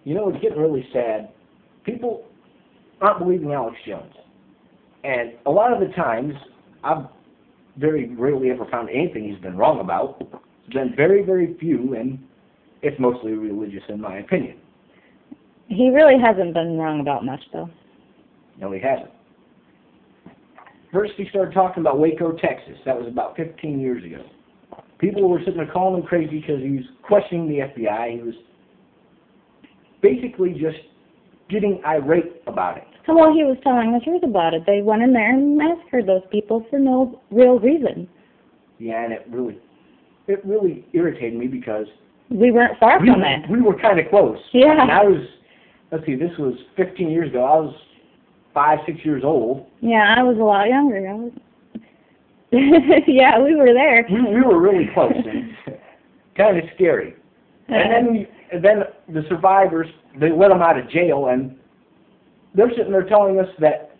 You know, it's getting really sad. People aren't believing Alex Jones. And a lot of the times, I've very rarely ever found anything he's been wrong about. It's been very, very few, and it's mostly religious in my opinion. He really hasn't been wrong about much, though. No, he hasn't. First, he started talking about Waco, Texas. That was about 15 years ago. People were sitting there calling him crazy because he was questioning the FBI. He was basically just getting irate about it. Well, he was telling the truth about it. They went in there and massacred those people for no real reason. Yeah, and it really irritated me because we weren't far from it. We were kind of close. Yeah. And let's see, this was 15 years ago. I was 5, 6 years old. Yeah, I was a lot younger. Yeah, we were there. We were really close and kind of scary. And then the survivors, they let them out of jail, and they're sitting there telling us that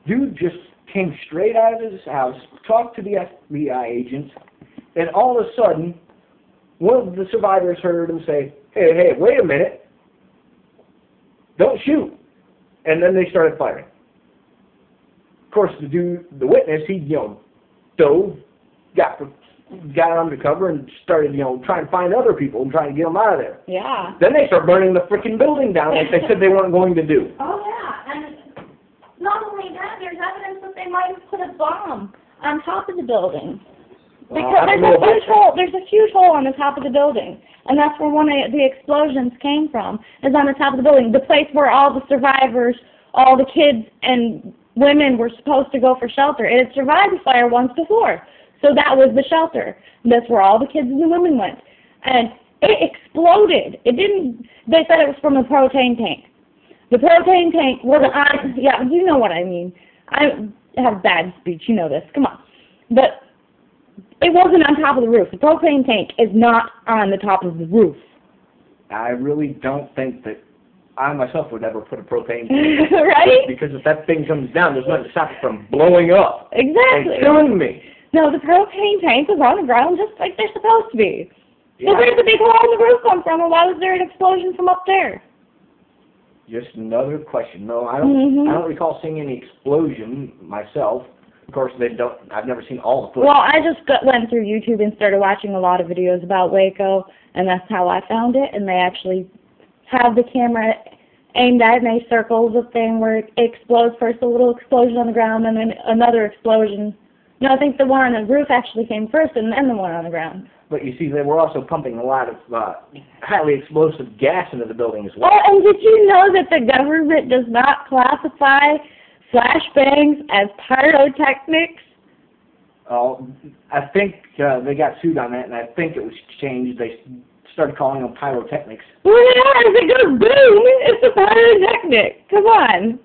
dude just came straight out of his house, talked to the FBI agents, and all of a sudden, one of the survivors heard him say, hey, wait a minute, don't shoot. And then they started firing. Of course, the witness, he, dove, got under cover and started, trying to find other people and trying to get them out of there. Yeah. Then they start burning the freaking building down like they said they weren't going to do. Oh, yeah. And not only that, there's evidence that they might have put a bomb on top of the building. Because there's a huge hole on the top of the building. And that's where one of the explosions came from, is on the top of the building. The place where all the survivors, all the kids and women were supposed to go for shelter. It had survived the fire once before. So that was the shelter. That's where all the kids and the women went. And it exploded. They said it was from a propane tank. The propane tank wasn't on, yeah, you know what I mean. I have bad speech, you know this, come on. But it wasn't on top of the roof. The propane tank is not on the top of the roof. I really don't think that I myself would ever put a propane tank. Right? Because if that thing comes down, there's nothing to stop it from blowing up. Exactly. And killing me. No, the propane tank was on the ground just like they're supposed to be. Yeah. So where did the big hole in the roof come from, or why was there an explosion from up there? Just another question. No, I don't recall seeing any explosion myself. Of course, I've never seen all the footage. Well, I just went through YouTube and started watching a lot of videos about Waco, and that's how I found it. And they actually have the camera aimed at it, and they circle the thing where it explodes. First a little explosion on the ground, and then another explosion. No, I think the one on the roof actually came first, and then the one on the ground. But you see, they were also pumping a lot of highly explosive gas into the building as well. Oh, and did you know that the government does not classify flashbangs as pyrotechnics? Oh, I think they got sued on that, and I think it was changed. They started calling them pyrotechnics. Well, yeah, if it goes boom, it's a pyrotechnic. Come on.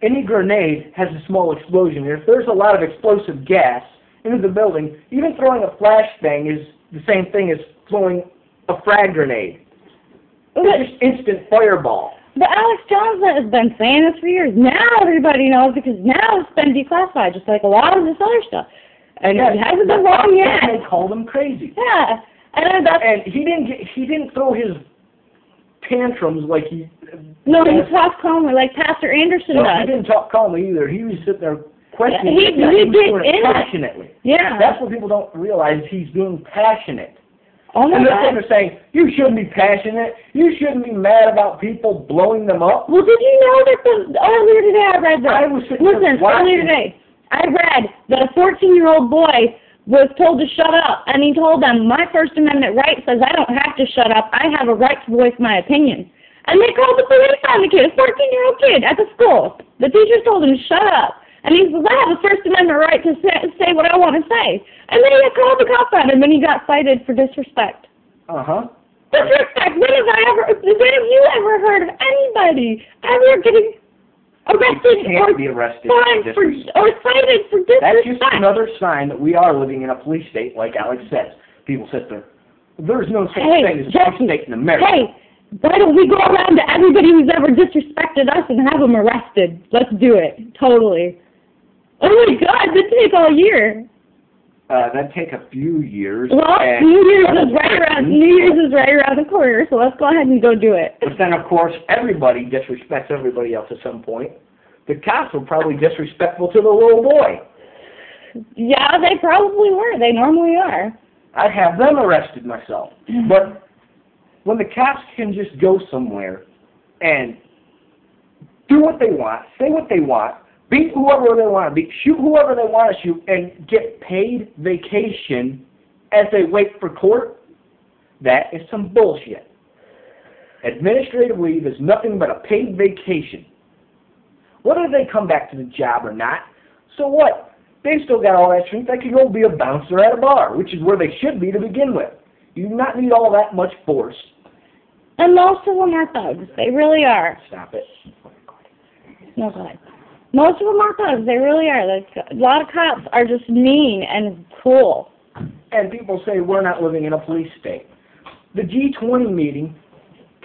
Any grenade has a small explosion. If there's a lot of explosive gas into the building, even throwing a flashbang is the same thing as throwing a frag grenade. It's just instant fireball. But Alex Jones has been saying this for years. Now everybody knows because now it's been declassified, just like a lot of this other stuff. And it hasn't been wrong yet. They called him crazy. Yeah. And he didn't throw his tantrums like he... No, he talked calmly like Pastor Anderson does. He didn't talk calmly either. He was sitting there questioning. He was doing it passionately. Yeah. That's what people don't realize. He's being passionate. Oh my and God. they're saying, you shouldn't be passionate. You shouldn't be mad about people blowing them up. Well, did you know that earlier today I read that? Earlier today I read that a 14-year-old boy was told to shut up, and he told them, my First Amendment right says I don't have to shut up. I have a right to voice my opinion. And they called the police on the kid, a 14-year-old kid at the school. The teacher told him to shut up. And he says, I have a First Amendment right to say what I want to say. And then he called the cops on him, and he got cited for disrespect. Uh-huh. Disrespect. When have you ever heard of anybody ever getting arrested or cited for disrespect? That's just another sign that we are living in a police state, like Alex says. People sit there. There's no such thing as a police state in America. Hey, why don't we go around to everybody who's ever disrespected us and have them arrested? Let's do it. Totally. Oh my God, this takes all year. that'd take a few years. Well, and New Year's is right around the corner, so let's go ahead and go do it. But then, of course, everybody disrespects everybody else at some point. The cops were probably disrespectful to the little boy. Yeah, they probably were. They normally are. I'd have them arrested myself. But when the cops can just go somewhere and do what they want, say what they want, beat whoever they want to beat, shoot whoever they want to shoot, and get paid vacation as they wait for court, that is some bullshit. Administrative leave is nothing but a paid vacation. Whether they come back to the job or not, so what? They've still got all that strength. They can go be a bouncer at a bar, which is where they should be to begin with. You do not need all that much force. And most of them are thugs. They really are. Stop it. No, go ahead. Most of them are thugs. They really are. Like, a lot of cops are just mean and cruel. And people say we're not living in a police state. The G20 meeting,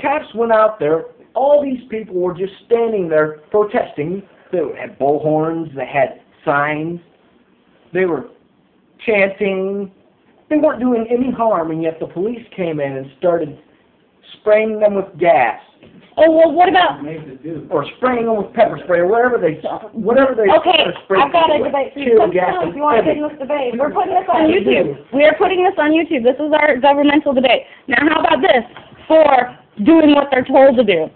cops went out there. All these people were just standing there protesting. They had bullhorns. They had signs. They were chanting. They weren't doing any harm, and yet the police came in and started spraying them with gas. Oh, well, what about... Or spraying them with pepper spray, or whatever they Okay, spray. I've got a debate for you. If you want to get in this debate. We're putting this on YouTube. We are putting this on YouTube. This is our governmental debate. Now, how about this for doing what they're told to do?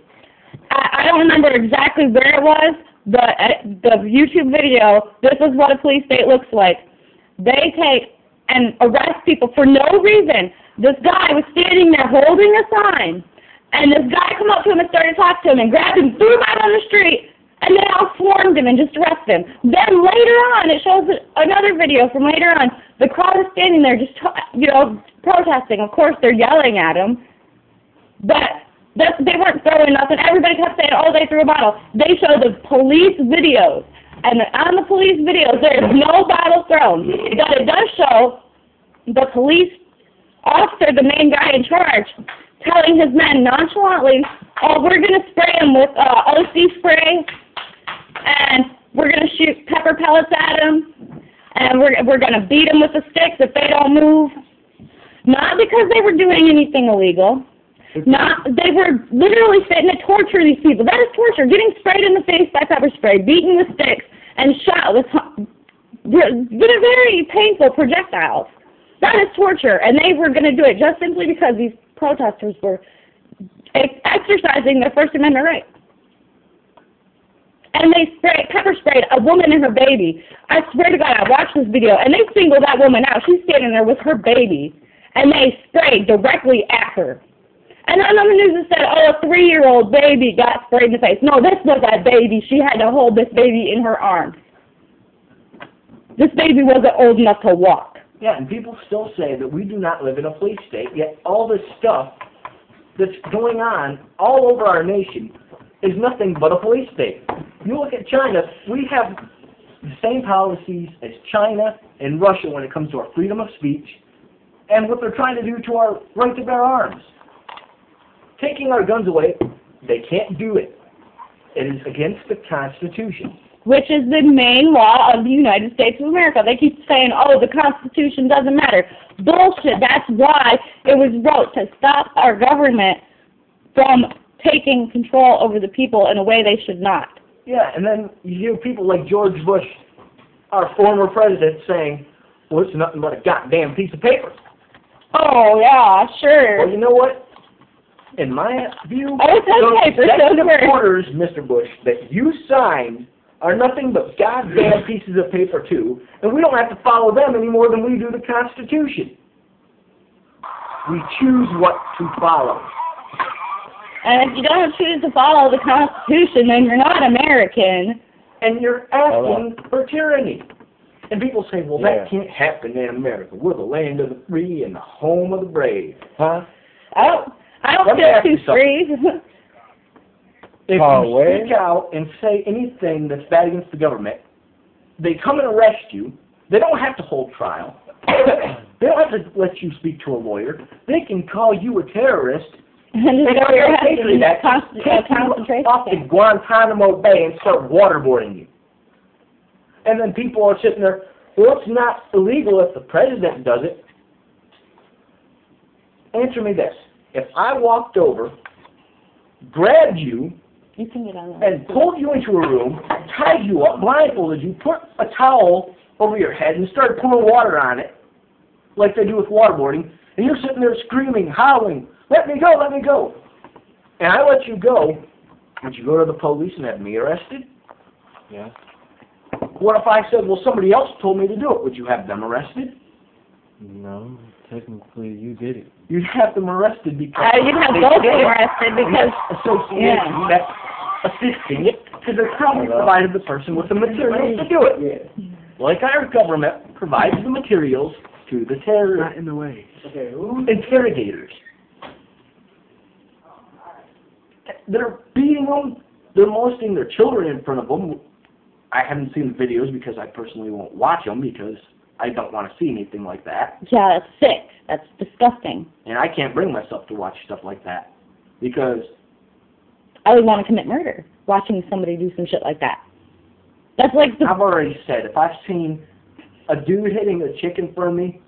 I don't remember exactly where it was, but the YouTube video, this is what a police state looks like. They take and arrest people for no reason. This guy was standing there holding a sign, and this guy come up to him and started talking to him and grabbed him, threw him out on the street, and they all swarmed him and just arrested him. Then later on, it shows another video from later on. The crowd is standing there just, protesting. Of course, they're yelling at him, but they weren't throwing nothing. Everybody kept saying, oh, they threw a bottle. They show the police videos. And on the police videos, there is no bottle thrown. But it does show the police officer, the main guy in charge, telling his men nonchalantly, oh, we're going to spray him with OC spray, and we're going to shoot pepper pellets at him, and we're going to beat him with the sticks if they don't move. Not because they were doing anything illegal. They were literally fitting to torture these people. That is torture. Getting sprayed in the face by pepper spray, beaten with sticks, and shot with very painful projectiles. That is torture, and they were going to do it just simply because these protesters were exercising their First Amendment right. And they pepper sprayed a woman and her baby. I swear to God, I watched this video, and they singled that woman out. She's standing there with her baby, and they sprayed directly at her. And then on the news it said, oh, a 3-year-old baby got sprayed in the face. No, this was a baby. She had to hold this baby in her arms. This baby wasn't old enough to walk. Yeah, and people still say that we do not live in a police state, yet all this stuff that's going on all over our nation is nothing but a police state. You look at China, we have the same policies as China and Russia when it comes to our freedom of speech and what they're trying to do to our right to bear arms. Taking our guns away, they can't do it. It is against the Constitution. Which is the main law of the United States of America. They keep saying, oh, the Constitution doesn't matter. Bullshit. That's why it was wrote, to stop our government from taking control over the people in a way they should not. Yeah, and then you hear people like George Bush, our former president, saying, well, it's nothing but a goddamn piece of paper. Oh, yeah, sure. Well, you know what? In my view, those executive orders, Mr. Bush, that you signed are nothing but goddamn pieces of paper, too, and we don't have to follow them any more than we do the Constitution. We choose what to follow. And if you don't choose to follow the Constitution, then you're not American. And you're asking for tyranny. And people say, well, that can't happen in America. We're the land of the free and the home of the brave. Huh? I don't feel too free. If you speak out and say anything that's bad against the government, they come and arrest you. They don't have to hold trial. They don't have to let you speak to a lawyer. They can call you a terrorist and take you off to Guantanamo Bay and start waterboarding you. And then people are sitting there, Well, it's not illegal if the president does it. Answer me this. If I walked over, grabbed you, You can get on there. and pulled you into a room, tied you up, blindfolded you, put a towel over your head, and started pouring water on it, like they do with waterboarding, and you're sitting there screaming, howling, let me go, let me go. And I let you go, would you go to the police and have me arrested? Yeah. What if I said, well, somebody else told me to do it? Would you have them arrested? No, technically you did it. You'd have them arrested because... You'd have they both of did them it. arrested And because, that's association, that's assisting it, because they probably provided the person with the materials to do it. Like our government provides the materials to the terror in the way. interrogators. They're beating them, they're molesting their children in front of them. I haven't seen the videos because I personally won't watch them because I don't want to see anything like that. yeah, that's sick. That's disgusting. And I can't bring myself to watch stuff like that because I would want to commit murder watching somebody do some shit like that. That's like the... I've already said, if I've seen a dude hitting a chick in front of me,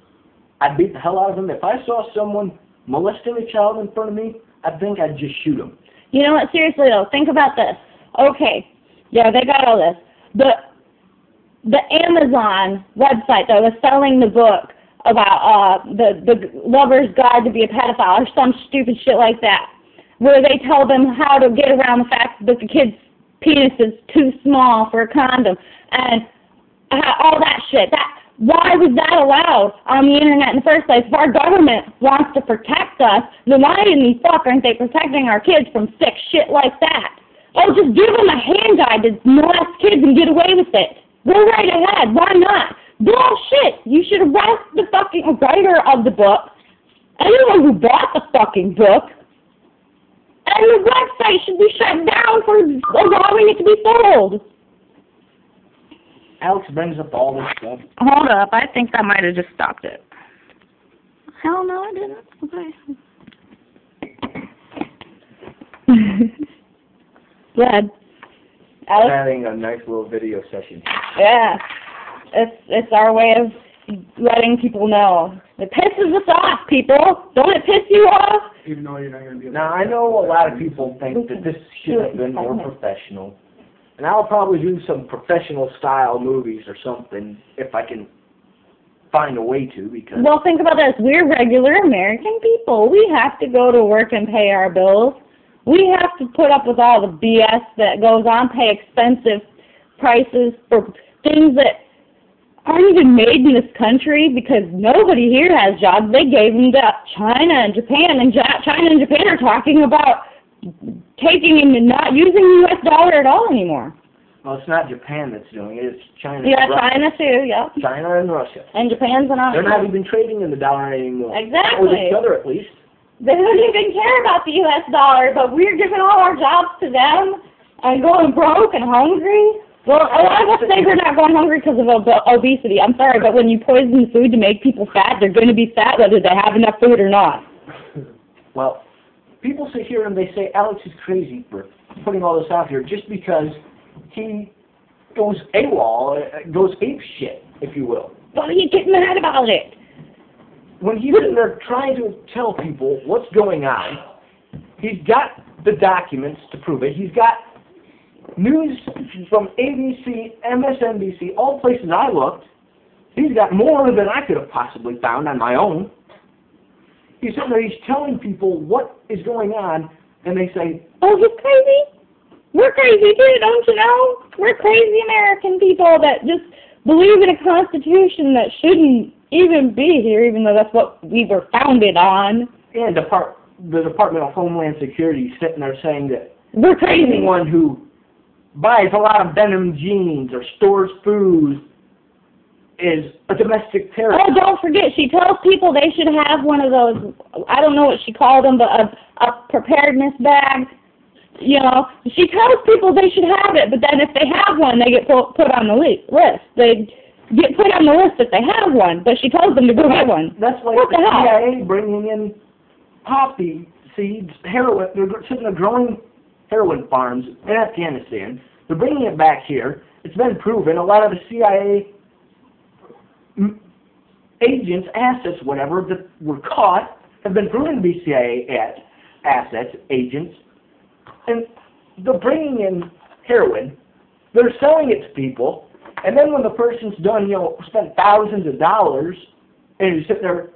I'd beat the hell out of him. If I saw someone molesting a child in front of me, I think I'd just shoot him. You know what, seriously though, think about this. Okay, yeah, they got all this. The Amazon website that was selling the book about the lover's guide to be a pedophile or some stupid shit like that, where they tell them how to get around the fact that the kid's penis is too small for a condom and all that shit. Why was that allowed on the internet in the first place? If our government wants to protect us, then why in the fuck aren't they protecting our kids from sick shit like that? Oh, just give them a hand guide to molest kids and get away with it. Go right ahead. Why not? Bullshit. You should arrest the fucking writer of the book, anyone who bought the fucking book, and the website should be shut down for allowing it to be sold. Alex brings up all this stuff. Hold up, I think I might have just stopped it. Hell no, I didn't. Okay. Good. Alex? Having a nice little video session. Yeah. It's our way of letting people know. It pisses us off, people. Don't it piss you off? Even though you're not going to be... Now, I know a lot of people think that this should have been more professional. And I'll probably do some professional-style movies or something if I can find a way to, because... Well, think about this. We're regular American people. We have to go to work and pay our bills. We have to put up with all the BS that goes on, pay expensive prices for things that aren't even made in this country because nobody here has jobs. They gave them to China and Japan, and China and Japan are talking about taking and not using the U.S. dollar at all anymore. Well, it's not Japan that's doing it, it's China. Yeah, and Russia. China too, yeah. China and Russia. And Japan's not. They're not even trading in the dollar anymore. Exactly. With each other, at least. They don't even care about the U.S. dollar, but we're giving all our jobs to them and going broke and hungry. Well, a lot of us say we're not going hungry because of obesity. I'm sorry, but when you poison food to make people fat, they're going to be fat whether they have enough food or not. Well, people sit here and they say Alex is crazy for putting all this out here just because he goes AWOL, goes ape shit, if you will. Why do you get mad about it? When he's in there trying to tell people what's going on, he's got the documents to prove it. He's got news from ABC, MSNBC, all places I looked. He's got more than I could have possibly found on my own. He's sitting there, he's telling people what is going on, and they say, oh, he's crazy? We're crazy too, don't you know? We're crazy American people that just believe in a constitution that shouldn't even be here, even though that's what we were founded on. and the Department of Homeland Security is sitting there saying that we're crazy. anyone who buys a lot of denim jeans or stores food is a domestic terrorist. Oh, don't forget, she tells people they should have one of those, I don't know what she called them, but a preparedness bag. You know, she tells people they should have it, but then if they have one, they get put on the list. They get put on the list if they have one, but she tells them to go get one. That's like what the hell? CIA bringing in poppy seeds, heroin. They're sitting there growing heroin farms in Afghanistan. They're bringing it back here. It's been proven. A lot of the CIA agents, assets, whatever, that were caught, have been proven to be CIA assets, agents, and they're bringing in heroin, they're selling it to people, and then when the person's done, spent thousands of dollars, and you sit there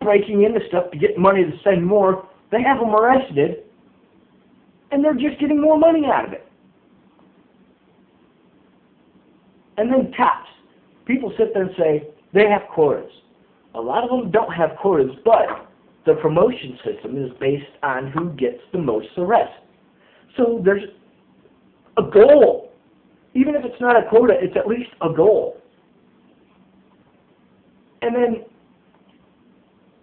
breaking into stuff to get money to send more, they have them arrested, and they're just getting more money out of it. And then cops. People sit there and say they have quotas. A lot of them don't have quotas, but the promotion system is based on who gets the most arrests. So there's a goal. Even if it's not a quota, it's at least a goal. And then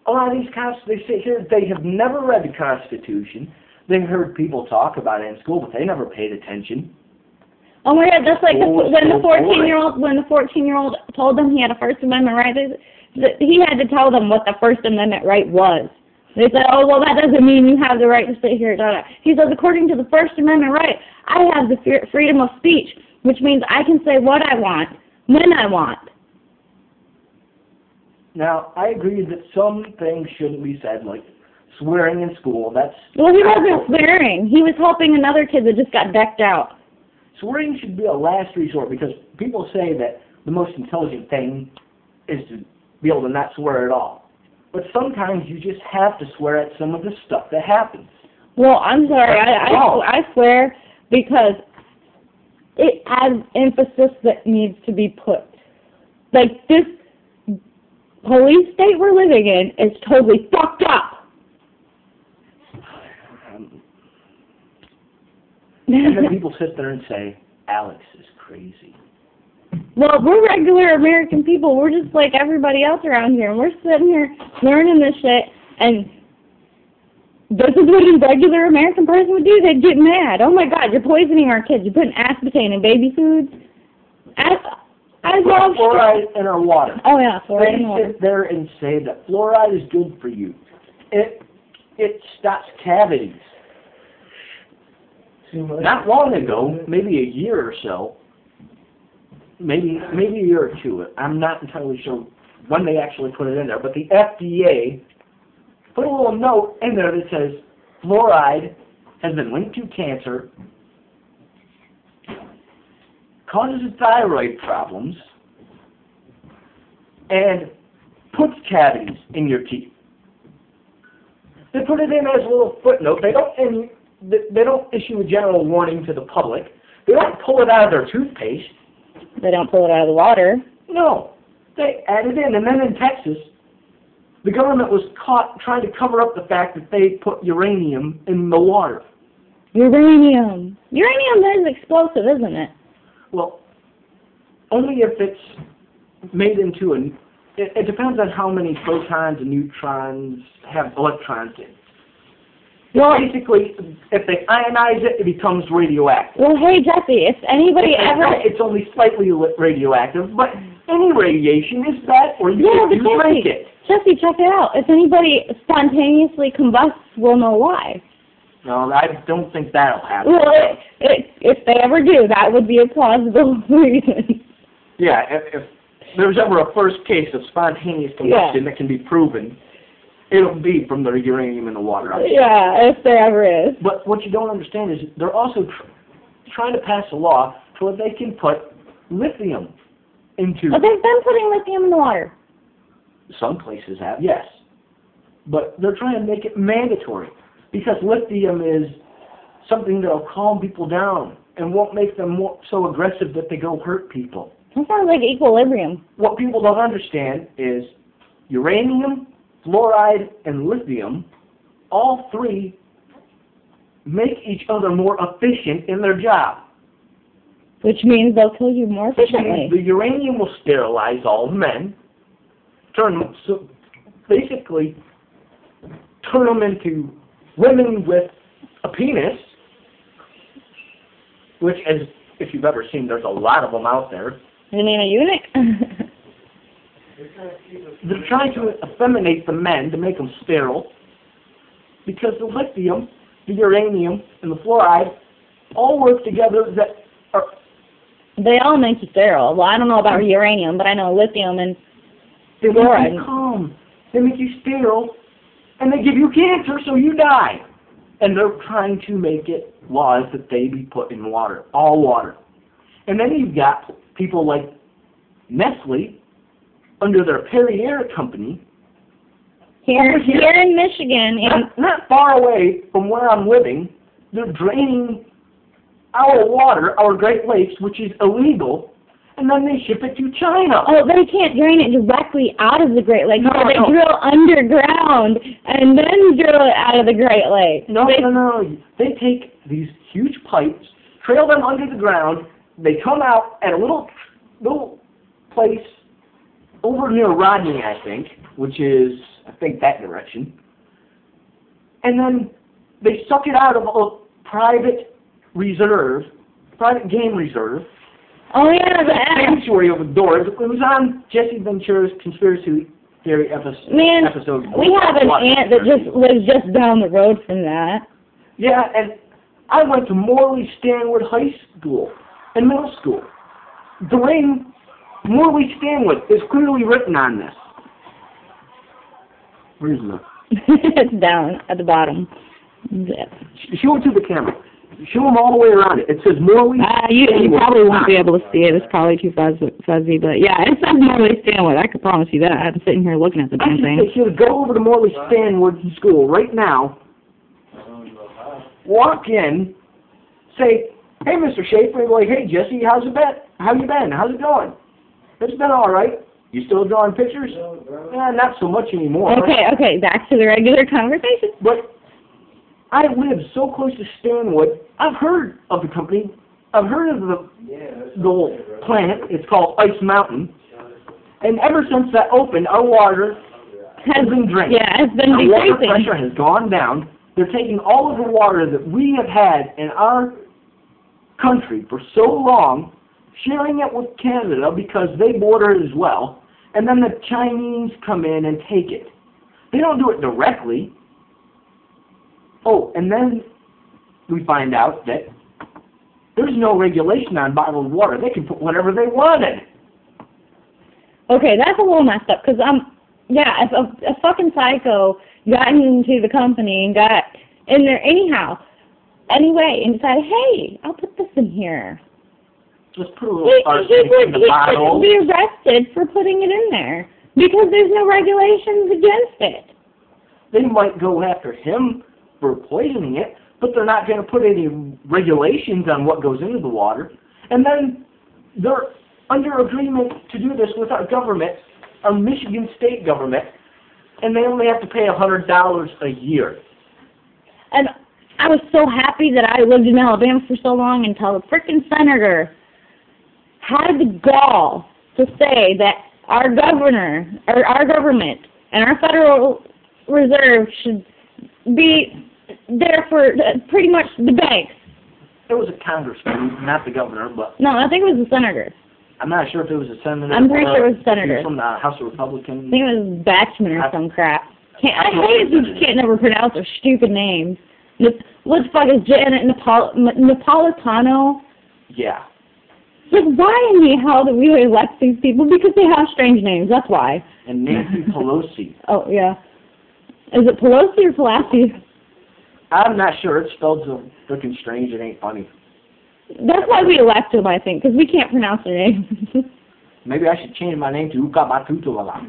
a lot of these cops, they sit here, they have never read the Constitution. They've heard people talk about it in school, but they never paid attention. Oh my God, that's like when the 14-year-old told them he had a First Amendment right. He had to tell them what the First Amendment right was. They said, "Oh well, that doesn't mean you have the right to sit here." He says, "According to the First Amendment right, I have the freedom of speech, which means I can say what I want when I want." Now, I agree that some things shouldn't be said, like swearing in school. Well, he wasn't swearing. He was helping another kid that just got decked out. Swearing should be a last resort because people say that the most intelligent thing is to be able to not swear at all. But sometimes you just have to swear at some of the stuff that happens. Well, I'm sorry. I swear because it has emphasis that needs to be put. Like, this police state we're living in is totally fucked up. And then people sit there and say, Alex is crazy. Well, we're regular American people. We're just like everybody else around here. And we're sitting here learning this shit. And this is what a regular American person would do. They'd get mad. Oh, my God, you're poisoning our kids. You're putting aspartame in baby foods. I love fluoride in our water. Oh, yeah, fluoride in water. They sit there and say that fluoride is good for you. It stops cavities. Not long ago, maybe a year or so, maybe a year or two, I'm not entirely sure when they actually put it in there, but the FDA put a little note in there that says fluoride has been linked to cancer, causes thyroid problems, and puts cavities in your teeth. They put it in as a little footnote. They don't issue a general warning to the public. They don't pull it out of their toothpaste. They don't pull it out of the water. No. They add it in. And then in Texas, the government was caught trying to cover up the fact that they put uranium in the water. Uranium. Uranium is explosive, isn't it? Well, only if it's made into it depends on how many protons and neutrons have electrons in. Well, basically, if they ionize it, it becomes radioactive. Well, hey, Jesse, if anybody ever... It's only slightly radioactive, but any radiation is bad, or you drink it. Jesse, check it out. If anybody spontaneously combusts, we'll know why. No, I don't think that'll happen. Well, if they ever do, that would be a plausible reason. Yeah, if there's ever a first case of spontaneous combustion that can be proven, it'll be from the uranium in the water. Yeah, if there ever is. But what you don't understand is they're also trying to pass a law so that they can put lithium into... But they've been putting lithium in the water. Some places have, yes. But they're trying to make it mandatory because lithium is something that will calm people down and won't make them so aggressive that they go hurt people. That sounds like equilibrium. What people don't understand is uranium, fluoride, and lithium, all three make each other more efficient in their job. Which means they'll kill you more efficiently. The uranium will sterilize all men, basically turn them into women with a penis, which, as if you've ever seen, there's a lot of them out there. You mean a eunuch? They're trying to effeminate the men to make them sterile because the lithium, the uranium, and the fluoride all work together that are They all make you sterile. Well, I don't know about uranium, but I know lithium and They make fluoride. you calm. They make you sterile, and they give you cancer, so you die. And they're trying to make it laws that they be put in water, all water. And then you've got people like Nestle, under their Perrier company, Here in Michigan, not far away from where I'm living, they're draining our water, our Great Lakes, which is illegal, and then they ship it to China. oh, they can't drain it directly out of the Great Lakes. No, so they no. drill underground and then drill it out of the Great Lake. No. They take these huge pipes, trail them under the ground, they come out at a little place over near Rodney, I think, which is, I think, that direction. And then they suck it out of a private game reserve. Oh yeah, The sanctuary over the doors. It was on Jesse Ventura's conspiracy theory episode. Man, we have an aunt that just lives just down the road from that. Yeah, and I went to Morley Stanwood High School and middle school. Dwayne Morley Stanwood is clearly written on this. Where's the? It's down at the bottom. Yeah. Show it to the camera. Show them all the way around it. It says Morley. You Stanwood. probably won't be able to see it. It's probably too fuzzy, but yeah, it says Morley Stanwood. I can promise you that. I'm sitting here looking at the I damn should thing. say, should go over to Morley Stanwood School right now. Walk in, say, "Hey, Mr. Schaefer," and be like, "Hey, Jesse, how's it been? How you been? How's it going?" "It's been all right." "You still drawing pictures?" Not so much anymore. Okay, back to the regular conversation. But I live so close to Stanwood. I've heard of the company. I've heard of the plant. It's called Ice Mountain. And ever since that opened, our water has been drained. Yeah, it's been Our water decreasing. pressure has gone down. They're taking all of the water that we have had in our country for so long, sharing it with Canada because they border it as well, and then the Chinese come in and take it. They don't do it directly. Oh, and then we find out that there's no regulation on bottled water. They can put whatever they wanted. Okay, that's a little messed up, because, if a fucking psycho got into the company and got in there anyway, and decided, hey, I'll put this in here. Just put a little arsenic in the bottle. He would be arrested for putting it in there, because there's no regulations against it. They might go after him for poisoning it, but they're not going to put any regulations on what goes into the water. And then they're under agreement to do this with our government, our Michigan state government, and they only have to pay $100 a year. And I was so happy that I lived in Alabama for so long until the frickin' senator had the gall to say that our governor, or our government, and our Federal Reserve should be there for pretty much the banks. It was a congressman, not the governor, but No, I think it was the senator. I'm not sure if it was a senator. I'm pretty sure it was a He senator. was from the House of Republicans. I think it was Batchman or some crap. I I hate it when you can't never pronounce their stupid names. What the fuck is Janet Napolitano? Yeah. Like, why in the hell do we elect these people? Because they have strange names, that's why. And Nancy Pelosi. Oh, yeah. Is it Pelosi or Pelosi? I'm not sure. It's spelled so freaking strange. It ain't funny. That's why we elect them, I think, because we can't pronounce their names. Maybe I should change my name to Ukabatutuala.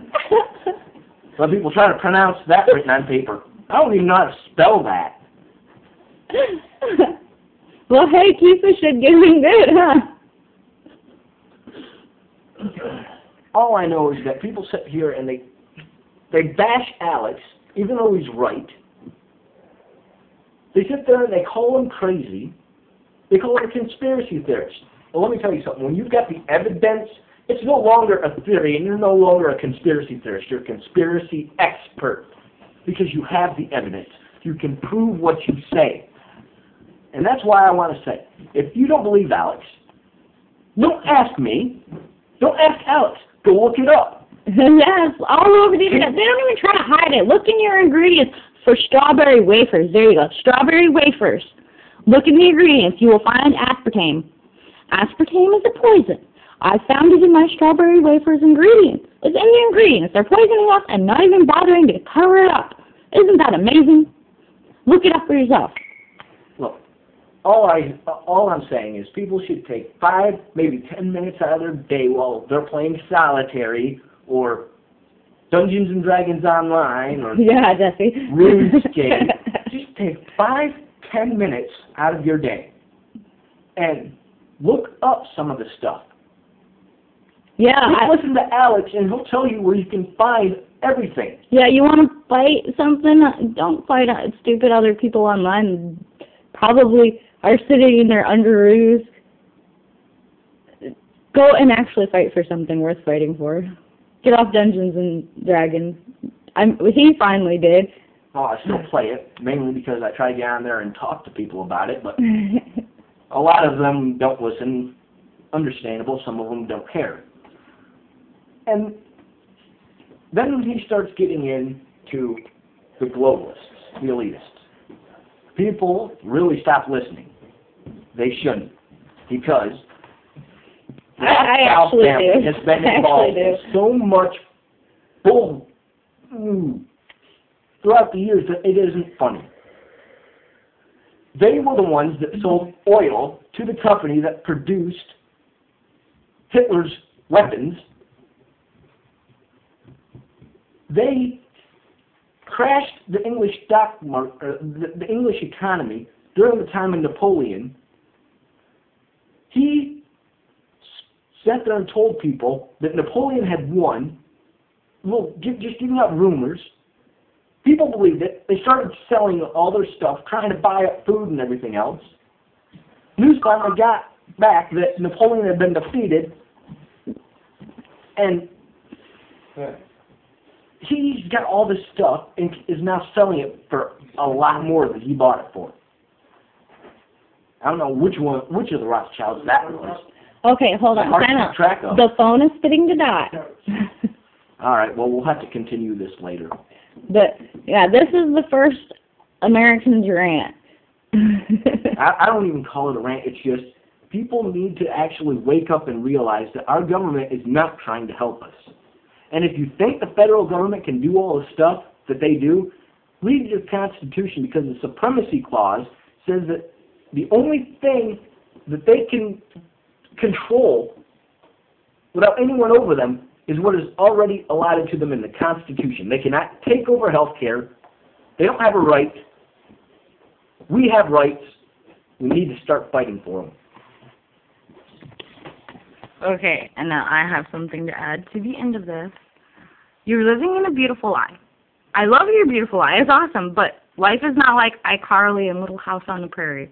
But people try to pronounce that written on paper. I don't even know how to spell that. Well, hey, Keisha should get me good, huh? All I know is that people sit here and they bash Alex, even though he's right. They sit there and they call him crazy. They call him a conspiracy theorist. Well, let me tell you something. When you've got the evidence, it's no longer a theory, and you're no longer a conspiracy theorist. You're a conspiracy expert because you have the evidence. You can prove what you say. And that's why I want to say, if you don't believe Alex, don't ask me. Don't ask Alex. Go look it up. Yes, all over the internet. They don't even try to hide it. Look in your ingredients for strawberry wafers. There you go. Strawberry wafers. Look in the ingredients. You will find aspartame. Aspartame is a poison. I found it in my strawberry wafers ingredients. It's in the ingredients. They're poisoning us and not even bothering to cover it up. Isn't that amazing? Look it up for yourself. Look, all I'm saying is people should take 5, maybe 10 minutes out of their day while they're playing solitary or Dungeons and Dragons Online or Yeah, Jesse. RuneScape. Just take 5, 10 minutes out of your day and look up some of the stuff. Yeah. Just listen to Alex and he'll tell you where you can find everything. Yeah, you want to fight something? Don't fight stupid other people online. Probably are sitting in their underoos. Go and actually fight for something worth fighting for. Get off Dungeons and Dragons. He finally did. Oh, I still play it, mainly because I try to get on there and talk to people about it, but a lot of them don't listen. Understandable, some of them don't care. And then he starts getting into the globalists, the elitists. People really stop listening. They shouldn't, because the I Rothschild actually family do. has been I involved actually in so much bull throughout the years that it isn't funny. They were the ones that sold oil to the company that produced Hitler's weapons. They crashed the English stock market, the English economy during the time of Napoleon. He sat there and told people that Napoleon had won. Well, just giving out rumors. People believed it. They started selling all their stuff, trying to buy up food and everything else. News finally got back that Napoleon had been defeated, and he's got all this stuff and is now selling it for a lot more than he bought it for. I don't know which of the Rothschilds that was. Okay, hold on. Hard to Time keep out. track of. The phone is fitting to die. All right, well, we'll have to continue this later. But, yeah, this is the first Americans rant. I don't even call it a rant. It's just people need to actually wake up and realize that our government is not trying to help us. And if you think the federal government can do all the stuff that they do, read your Constitution, because the Supremacy Clause says that the only thing that they can control without anyone over them is what is already allotted to them in the Constitution. They cannot take over health care. They don't have a right. We have rights. We need to start fighting for them. Okay, and now I have something to add to the end of this. You're living in a beautiful life. I love your beautiful life. It's awesome, but life is not like iCarly and Little House on the Prairie.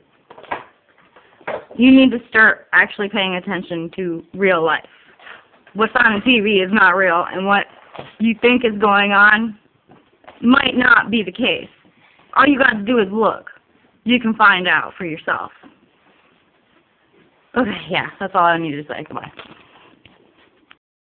You need to start actually paying attention to real life. What's on TV is not real, and what you think is going on might not be the case. All you got to do is look. You can find out for yourself. Okay, yeah, that's all I need to say. Goodbye.